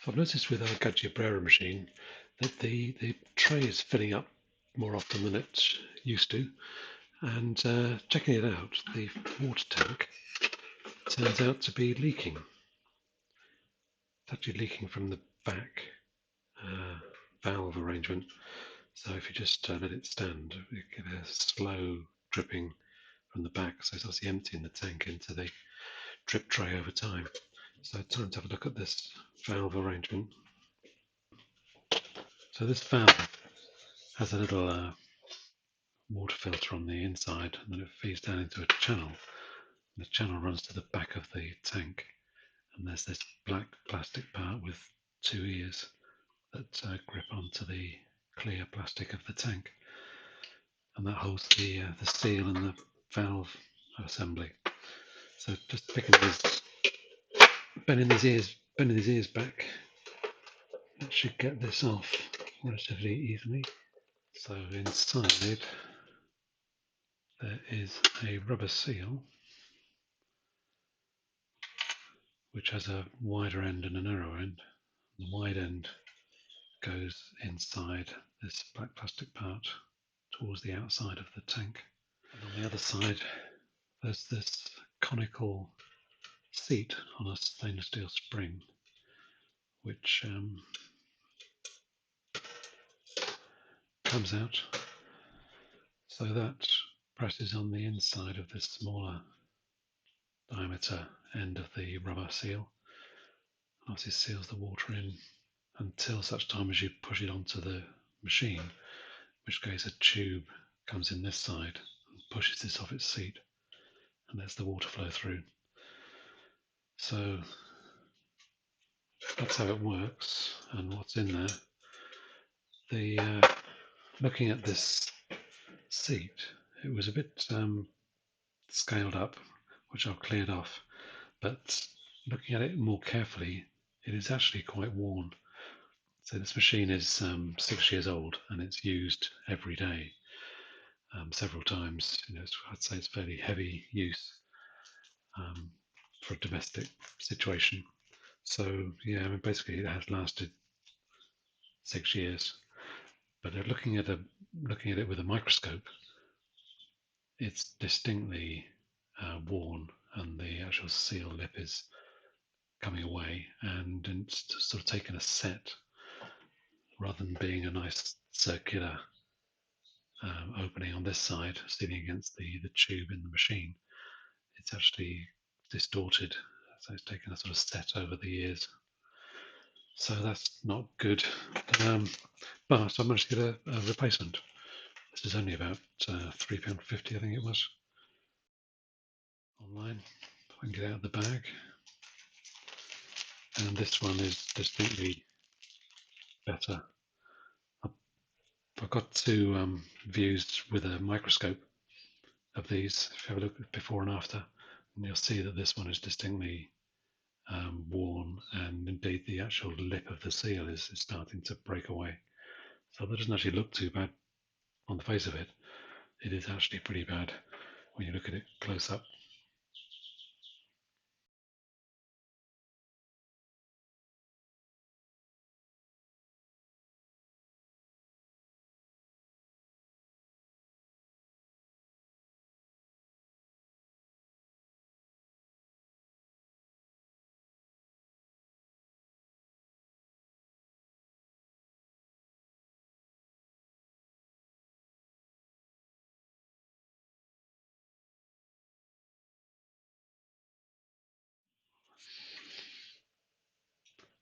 I've noticed with our Gaggia Brera machine that the tray is filling up more often than it used to, and checking it out, the water tank turns out to be leaking. It's actually leaking from the back uh, valve arrangement. So if you just let it stand, you get a slow dripping from the back. So it's obviously emptying the tank into the drip tray over time. So it's time to have a look at this valve arrangement. So this valve has a little water filter on the inside, and then it feeds down into a channel. And the channel runs to the back of the tank, and there's this black plastic part with two ears that grip onto the clear plastic of the tank, and that holds the seal and the valve assembly. So just bending these ears back, that should get this off relatively easily. So inside there is a rubber seal which has a wider end and a narrower end. The wide end goes inside this black plastic part towards the outside of the tank. And on the other side, there's this conical seat on a stainless steel spring, which comes out. So that presses on the inside of this smaller diameter end of the rubber seal. And obviously seals the water in until such time as you push it onto the machine, in which case a tube comes in this side and pushes this off its seat and lets the water flow through. So that's how it works and what's in there. The looking at this seat, it was a bit scaled up, which I've cleared off, but looking at it more carefully, it is actually quite worn. So this machine is 6 years old and it's used every day, several times. I'd say it's fairly heavy use um, for a domestic situation. So yeah, I mean, basically it has lasted 6 years. But looking at it with a microscope, it's distinctly worn, and the actual seal lip is coming away, and it's sort of taken a set rather than being a nice circular opening on this side, sitting against the tube in the machine. It's actually distorted, so it's taken a sort of set over the years. So that's not good. Um, but I managed to get a replacement. This is only about £3.50, I think it was, online. If I can get out of the bag. And this one is distinctly better. I've got two views with a microscope of these. If you have a look at before and after, and you'll see that this one is distinctly worn, and indeed the actual lip of the seal is starting to break away. So that doesn't actually look too bad on the face of it. It is actually pretty bad when you look at it close up.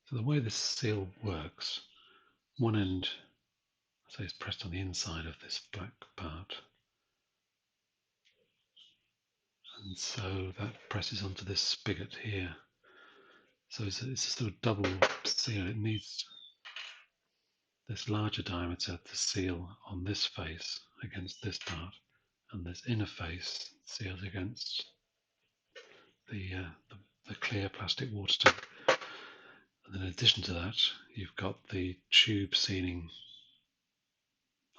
So the way this seal works, one end, say, is pressed on the inside of this black part, and so that presses onto this spigot here. So it's a sort of double seal. It needs this larger diameter to seal on this face against this part, and this inner face seals against the clear plastic water tank. And then in addition to that, you've got the tube sealing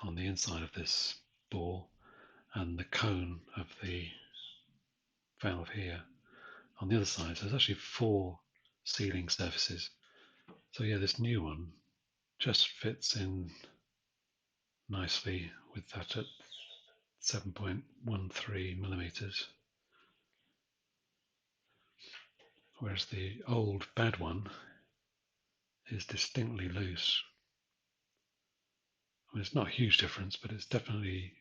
on the inside of this bore and the cone of the valve here on the other side. So there's actually four sealing surfaces. So yeah, this new one just fits in nicely with that at 7.13 millimeters, whereas the old bad one is distinctly loose. I mean, it's not a huge difference, but it's definitely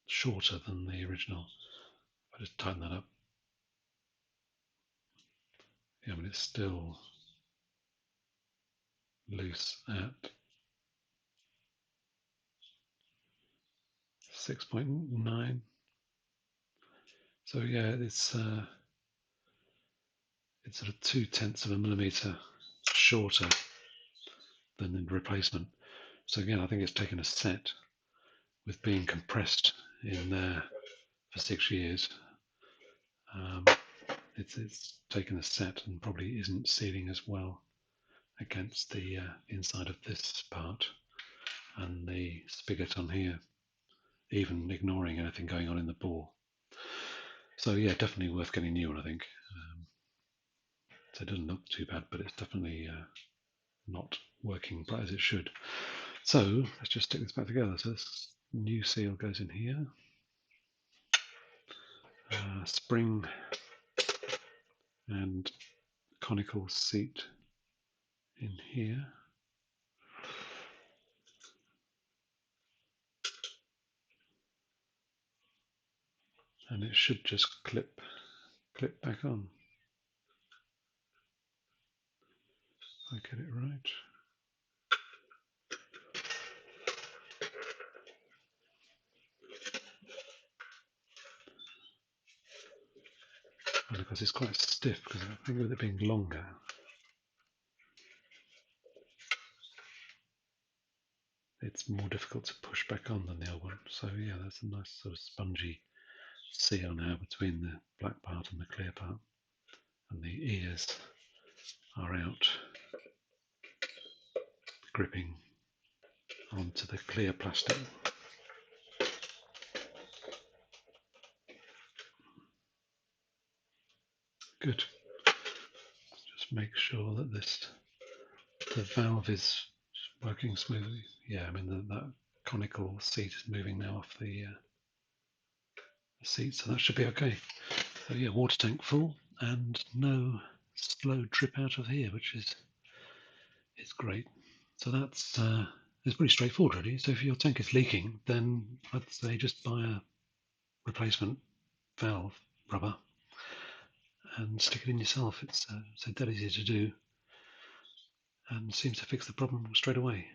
shorter than the original. If I just tighten that up, yeah, I mean, it's still loose at 6.9. So yeah, it's sort of 0.2 of a millimeter shorter than the replacement. So again, I think it's taken a set with being compressed in there for 6 years. Um, it's taken a set and probably isn't sealing as well against the inside of this part and the spigot on here, even ignoring anything going on in the bore. So yeah, definitely worth getting a new one, I think. So it doesn't look too bad, but it's definitely not working quite as it should. So let's just stick this back together. So this new seal goes in here. Spring and conical seat in here. And it should just clip back on. If I get it right. And because it's quite stiff, because I think with it being longer, it's more difficult to push back on than the old one. So yeah, that's a nice sort of spongy seal now between the black part and the clear part. And the ears are out, gripping onto the clear plastic. Good. Just make sure that the valve is working smoothly. Yeah, I mean that conical seat is moving now off the seat, so that should be okay. So yeah, water tank full and no slow drip out of here, which is great. So that's it's pretty straightforward, really. So if your tank is leaking, then I'd say just buy a replacement valve rubber and stick it in yourself. It's so dead easy to do and seems to fix the problem straight away.